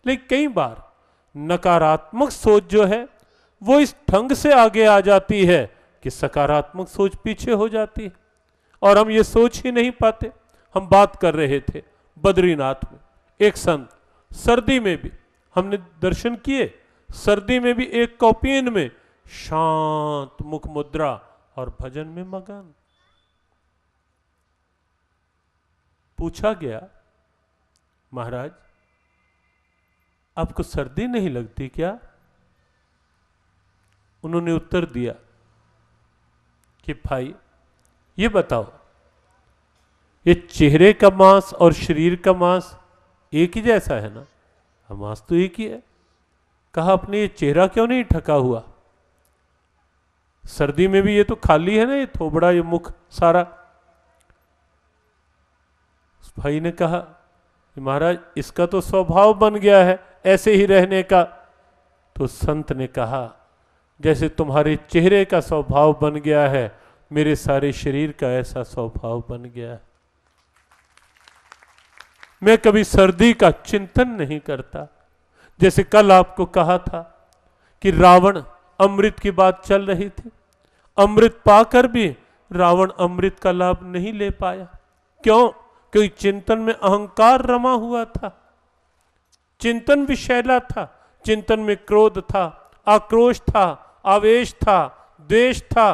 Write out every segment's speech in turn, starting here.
लेकिन कई बार नकारात्मक सोच जो है वो इस ढंग से आगे आ जाती है कि सकारात्मक सोच पीछे हो जाती है और हम ये सोच ही नहीं पाते। हम बात कर रहे थे बद्रीनाथ में, एक संत सर्दी में भी हमने दर्शन किए, सर्दी में भी एक कौपीन में शांत मुख मुद्रा और भजन में मगन। पूछा गया, महाराज आपको सर्दी नहीं लगती क्या? उन्होंने उत्तर दिया कि भाई ये बताओ, ये चेहरे का मांस और शरीर का मांस एक ही जैसा है ना? मांस तो एक ही है। कहा अपने ये चेहरा क्यों नहीं ढका हुआ? सर्दी में भी ये तो खाली है ना, ये थोबड़ा, ये मुख सारा। उस भाई ने कहा कि महाराज इसका तो स्वभाव बन गया है ऐसे ही रहने का। तो संत ने कहा जैसे तुम्हारे चेहरे का स्वभाव बन गया है, मेरे सारे शरीर का ऐसा स्वभाव बन गया है। मैं कभी सर्दी का चिंतन नहीं करता। जैसे कल आपको कहा था कि रावण अमृत की बात चल रही थी, अमृत पाकर भी रावण अमृत का लाभ नहीं ले पाया। क्यों? क्योंकि चिंतन में अहंकार रमा हुआ था, चिंतन विषैला था, चिंतन में क्रोध था, आक्रोश था, आवेश था, द्वेष था,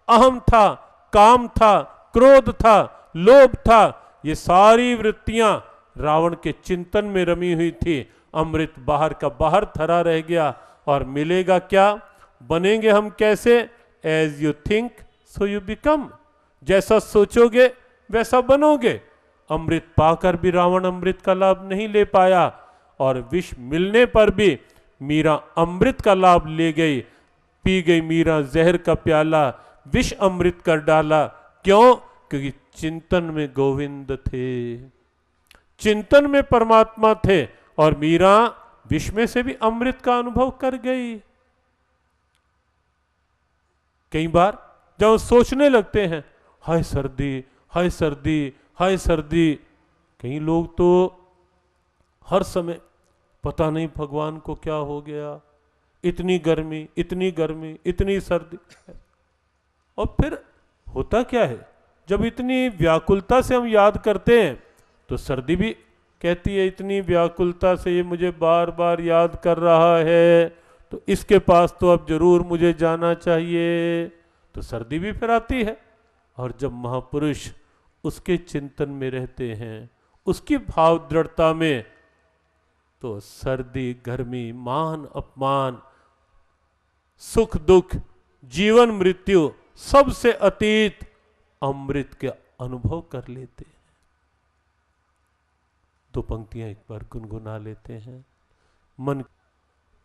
अहम था, काम था, क्रोध था, लोभ था। ये सारी वृत्तियां रावण के चिंतन में रमी हुई थी। अमृत बाहर का बाहर थरा रह गया और मिलेगा क्या? बनेंगे हम कैसे? As you think so you become. जैसा सोचोगे वैसा बनोगे। अमृत पाकर भी रावण अमृत का लाभ नहीं ले पाया और विष मिलने पर भी मीरा अमृत का लाभ ले गई। पी गई मीरा जहर का प्याला, विष अमृत कर डाला। क्यों? क्योंकि चिंतन में गोविंद थे, चिंतन में परमात्मा थे और मीरा विष में से भी अमृत का अनुभव कर गई। कई बार जब सोचने लगते हैं हाय सर्दी, हाय सर्दी, हाय सर्दी, कई लोग तो हर समय पता नहीं भगवान को क्या हो गया, इतनी गर्मी, इतनी गर्मी, इतनी सर्दी। और फिर होता क्या है, जब इतनी व्याकुलता से हम याद करते हैं तो सर्दी भी कहती है इतनी व्याकुलता से ये मुझे बार बार याद कर रहा है, तो इसके पास तो अब जरूर मुझे जाना चाहिए। तो सर्दी भी फिर आती है। और जब महापुरुष उसके चिंतन में रहते हैं, उसकी भाव दृढ़ता में, तो सर्दी, गर्मी, मान अपमान, सुख दुख, जीवन मृत्यु सबसे अतीत अमृत के अनुभव कर लेते हैं। दो पंक्तियां एक बार गुनगुना लेते हैं। मन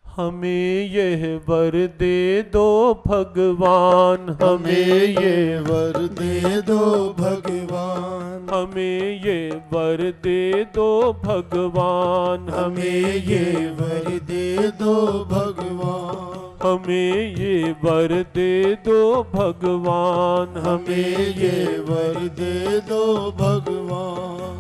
हमें यह वर दे दो भगवान, हमें ये वर दे दो भगवान, हमें ये वर दे दो भगवान, हमें ये वर दे दो भगवान, हमें ये वर दे दो भगवान, हमें ये वर दे दो भगवान।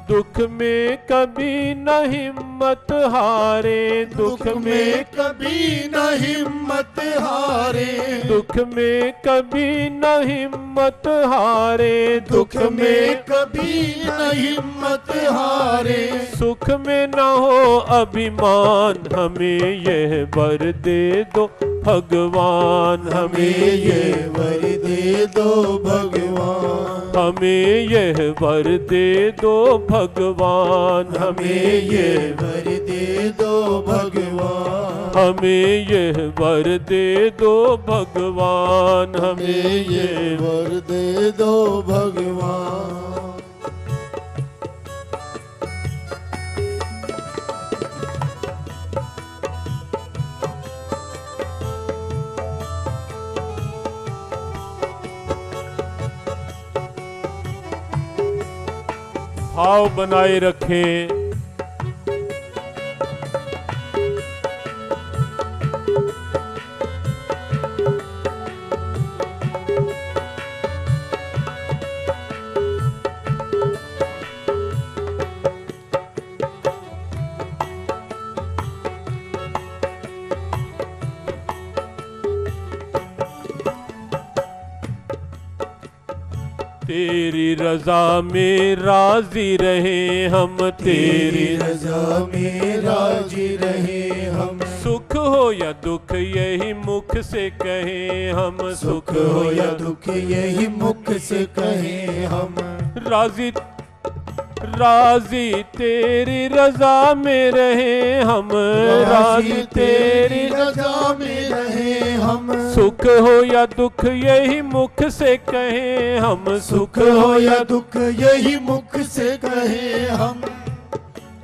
दुख में कभी न हिम्मत हारे, दुख में कभी न हिम्मत हारे, दुख में कभी न हिम्मत हारे, दुख में कभी न हिम्मत हारे, सुख में न हो अभिमान, हमें यह वर दे दो भगवान, हमें ये वर दे दो भगवान, हमें यह वर दे दो भगवान, हमें ये वर दे दो भगवान, हमें यह वर दे दो भगवान, हमें ये वर दे दो भगवान। भाव बनाए रखें। तेरी रजा में राजी रहे हम, तेरी रजा में राजी रहे हम। सुख हो या दुख यही मुख से कहे हम, सुख हो या दुख यही मुख से कहे हम। राजी राजी तेरी रजा में रहे हम, राजी तेरी रजा में रहे हम। सुख हो या दुख यही मुख से कहे हम, सुख हो या दुख यही मुख से कहे हम।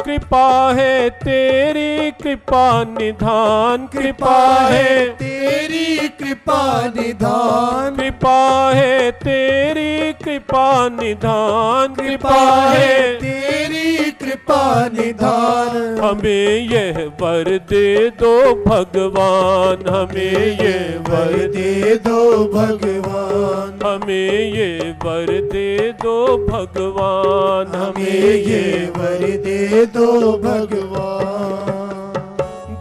कृपा है तेरी कृपा निधान, कृपा है तेरी कृपा निधान। कृपा है तेरी कृपा निधान, कृपा है तेरी कृपा निधान। हमें यह वर दे दो भगवान, हमें ये वर दे दो भगवान। हमें ये वर दे दो भगवान, हमें ये वर दे दो भगवान।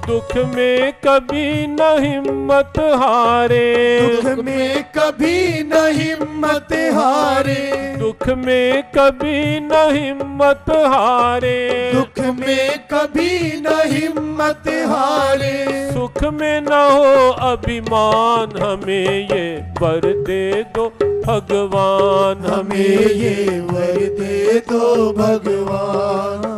दुख में कभी न हिम्मत हारे, दुख में कभी न हिम्मत हारे। दुख में कभी न हिम्मत हारे, दुख में कभी न हिम्मत हारे। सुख में न हो अभिमान, हमें ये वर दे दो भगवान, हमें ये वर दे दो भगवान।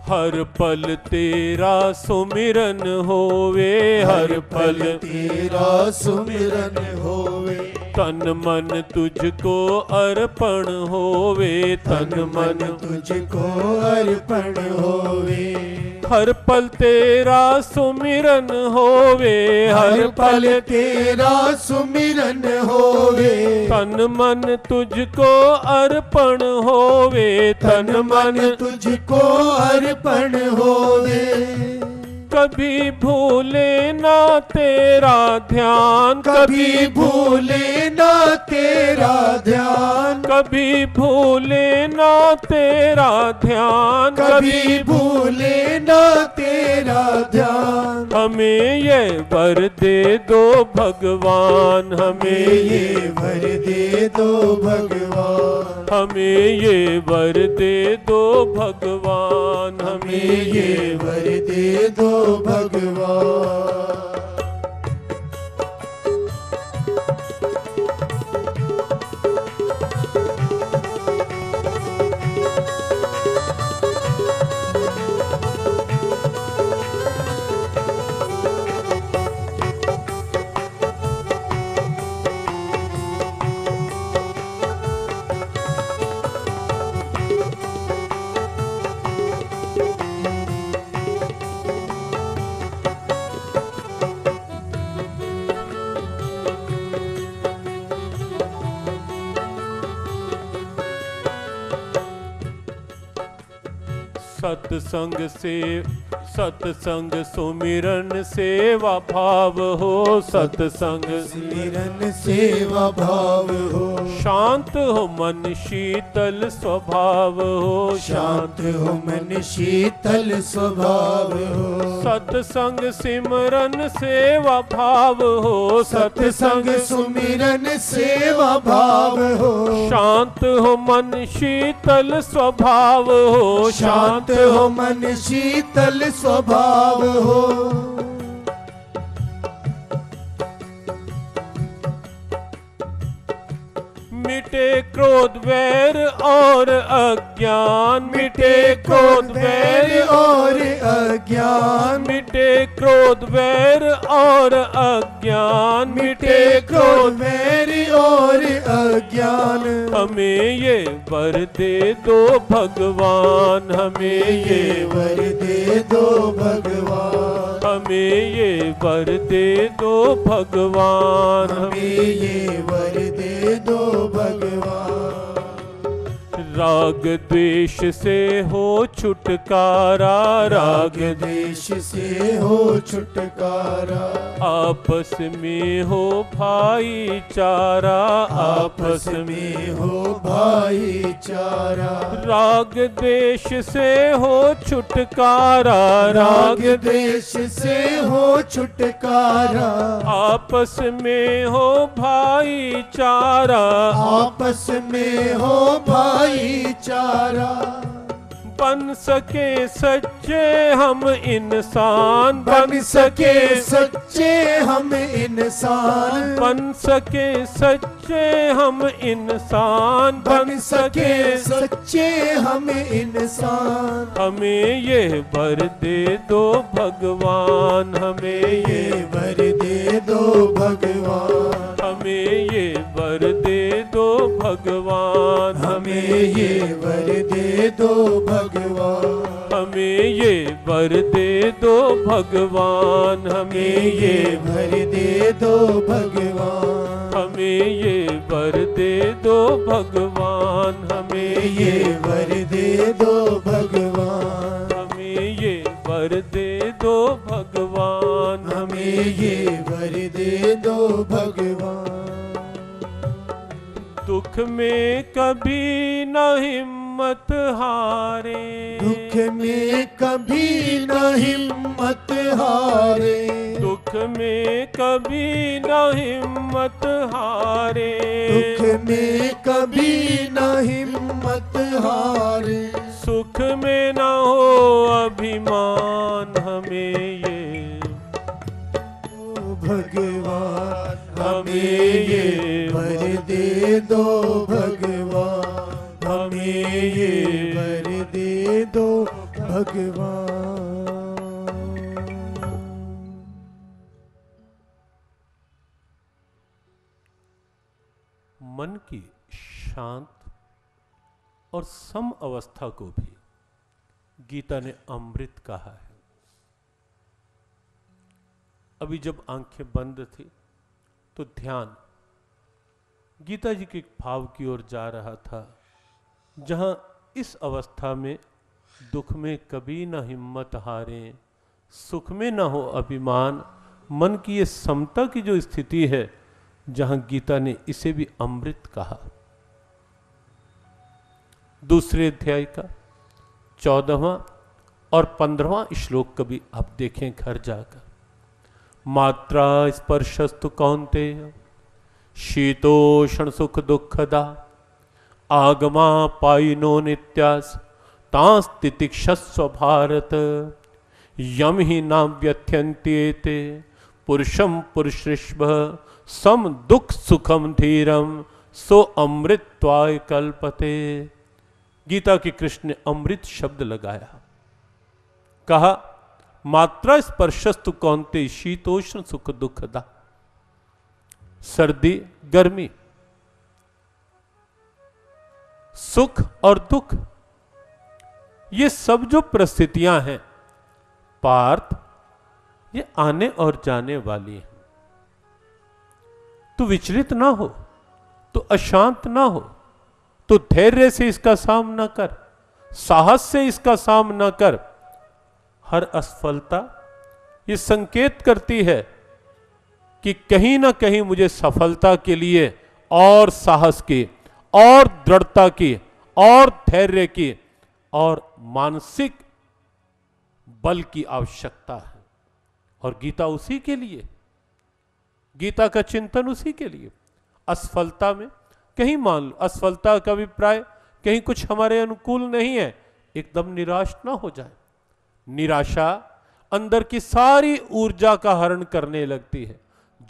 हर पल तेरा सुमिरन होवे, हर पल तेरा सुमिरन होवे। तन मन तुझको अर्पण होवे, तन मन तुझको अर्पण होवे। हर पल तेरा सुमिरन होवे, हर पल तेरा सुमिरन होवे। तन मन तुझको अर्पण होवे, तन मन तुझको अर्पण होवे। कभी भूले ना तेरा ध्यान, कभी भूले ना तेरा ध्यान। कभी भूले ना तेरा ध्यान, कभी भूले ना तेरा ध्यान। हमें ये वर दे दो भगवान, हमें ये वर दे दो भगवान। हमें ये वर दे दो भगवान, हमें ये वर दे दो भगवान। सत्संग सुमिरन सेवा भाव हो, सत्संग सुमिरन सेवा भाव हो। शांत हो मन शीतल स्वभाव हो, शांत हो मन शीतल स्वभाव हो। सत्संग सिमरन सेवा भाव हो, सत्संग सुमिरन सेवा भाव हो। शांत हो मन शीतल स्वभाव हो, शांत हो मन शीतल स्वभाव हो। मिटे क्रोध वैर और अज्ञान, मिटे क्रोध वैर और अज्ञान। मिटे क्रोध वैर और अज्ञान, मिटे क्रोध मेरी और अज्ञान। हमें ये वर दे दो भगवान, हमें ये वर दे दो भगवान, हमें ये वर दे दो भगवान, हमें ये वर दे दो भगवान। राग द्वेष से हो छुटकारा, राग द्वेष से हो छुटकारा, आपस में हो भाईचारा, आपस में हो भाईचारा। राग द्वेष से हो छुटकारा, राग द्वेष से हो छुटकारा, आपस में हो भाईचारा, आपस में हो भाईचारा। बन सके सच्चे हम इंसान, बन सके सच्चे हम इंसान, बन सके सच्चे हम इंसान, बन सके सच्चे हम इंसान। हमें ये वर दे दो भगवान, हमें ये वर दे दो भगवान, हमें ये वर दे दो भगवान, हमें ये वर दे दो भगवान, हमें ये वर दे दो भगवान, हमें ये वर दे दो भगवान, हमें ये वर दे दो भगवान, हमें ये वर दे दो भगवान, हमें ये वर दे दो भगवान, हमें ये वर दे दो भगवान। दुख में कभी न हिम्मत हारे, दुख में कभी न हिम्मत हारे, दुख में कभी न हिम्मत हारे, दुख में कभी न हिम्मत हारे। सुख में न हो अभिमान, हमें ये भगवान, हमें ये वर दे दो भगवान, हमें ये वर दे दो भगवान। मन की शांत और सम अवस्था को भी गीता ने अमृत कहा है। अभी जब आंखें बंद थी तो ध्यान गीता जी के भाव की ओर जा रहा था, जहां इस अवस्था में दुख में कभी न हिम्मत हारे, सुख में न हो अभिमान, मन की ये समता की जो स्थिति है, जहां गीता ने इसे भी अमृत कहा। दूसरे अध्याय का 14वां और 15वां श्लोक कभी आप देखें घर जाकर। मात्रा स्पर्शस्तु कौन्तेय शीतोष्ण सुख दुखदा आगमा पाइनो नित्यास तांस तितिक्षस्व भारत यम ही न व्यथ्यन्त्येते पुरुषम पुरुषृष्भ सम दुख सुखम धीरम सो अमृतत्वाय कल्पते। गीता के कृष्ण ने अमृत शब्द लगाया, कहा मात्रा स्पर्शस्तु कौन्तेय शीतोष्ण सुख दुखदा। सर्दी गर्मी, सुख और दुख, ये सब जो परिस्थितियां हैं पार्थ, ये आने और जाने वाली हैं। तू विचलित ना हो, तू अशांत ना हो, तू धैर्य से इसका सामना कर, साहस से इसका सामना कर। हर असफलता ये संकेत करती है कि कहीं ना कहीं मुझे सफलता के लिए और साहस की, और दृढ़ता की, और धैर्य की, और मानसिक बल की आवश्यकता है। और गीता उसी के लिए, गीता का चिंतन उसी के लिए। असफलता में कहीं मान लो असफलता का अभिप्राय कहीं कुछ हमारे अनुकूल नहीं है, एकदम निराश ना हो जाए। निराशा अंदर की सारी ऊर्जा का हरण करने लगती है।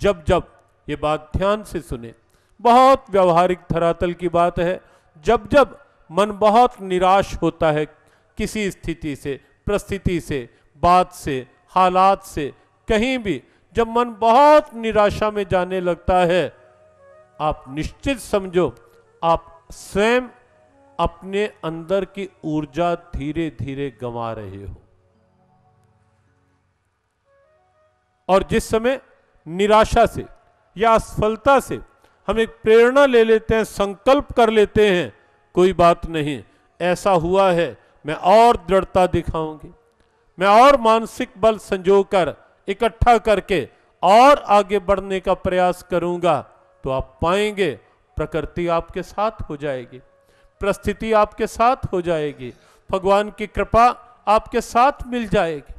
जब जब, ये बात ध्यान से सुने, बहुत व्यवहारिक धरातल की बात है, जब जब मन बहुत निराश होता है किसी स्थिति से, परिस्थिति से, बात से, हालात से, कहीं भी जब मन बहुत निराशा में जाने लगता है, आप निश्चित समझो आप स्वयं अपने अंदर की ऊर्जा धीरे धीरे गंवा रहे हो। और जिस समय निराशा से या असफलता से हम एक प्रेरणा ले लेते हैं, संकल्प कर लेते हैं, कोई बात नहीं, ऐसा हुआ है, मैं और दृढ़ता दिखाऊंगी, मैं और मानसिक बल संजोकर इकट्ठा करके और आगे बढ़ने का प्रयास करूंगा, तो आप पाएंगे प्रकृति आपके साथ हो जाएगी, परिस्थिति आपके साथ हो जाएगी, भगवान की कृपा आपके साथ मिल जाएगी।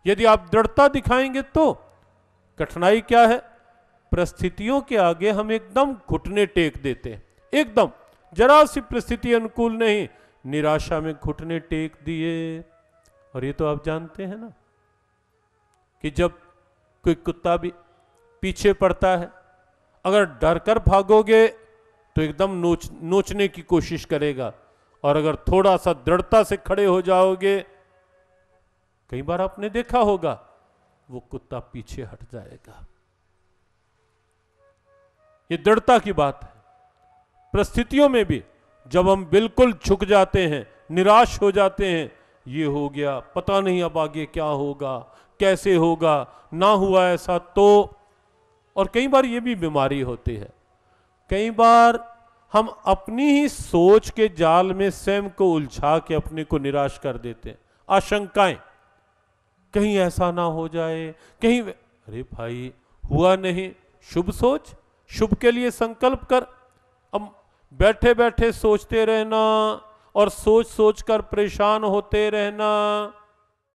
यदि आप दृढ़ता दिखाएंगे तो कठिनाई क्या है, परिस्थितियों के आगे हम एकदम घुटने टेक देते हैं, एकदम जरा सी परिस्थिति अनुकूल नहीं, निराशा में घुटने टेक दिए। और ये तो आप जानते हैं ना कि जब कोई कुत्ता भी पीछे पड़ता है, अगर डर कर भागोगे तो एकदम नोचने की कोशिश करेगा, और अगर थोड़ा सा दृढ़ता से खड़े हो जाओगे, कई बार आपने देखा होगा वो कुत्ता पीछे हट जाएगा। ये दृढ़ता की बात है। परिस्थितियों में भी जब हम बिल्कुल झुक जाते हैं, निराश हो जाते हैं, ये हो गया, पता नहीं अब आगे क्या होगा, कैसे होगा, ना हुआ ऐसा तो, और कई बार ये भी बीमारी होती है, कई बार हम अपनी ही सोच के जाल में स्वयं को उलझा के अपने को निराश कर देते हैं। आशंकाएं, कहीं ऐसा ना हो जाए, कहीं, अरे भाई हुआ नहीं, शुभ सोच, शुभ के लिए संकल्प कर। अब बैठे बैठे सोचते रहना और सोच सोच कर परेशान होते रहना,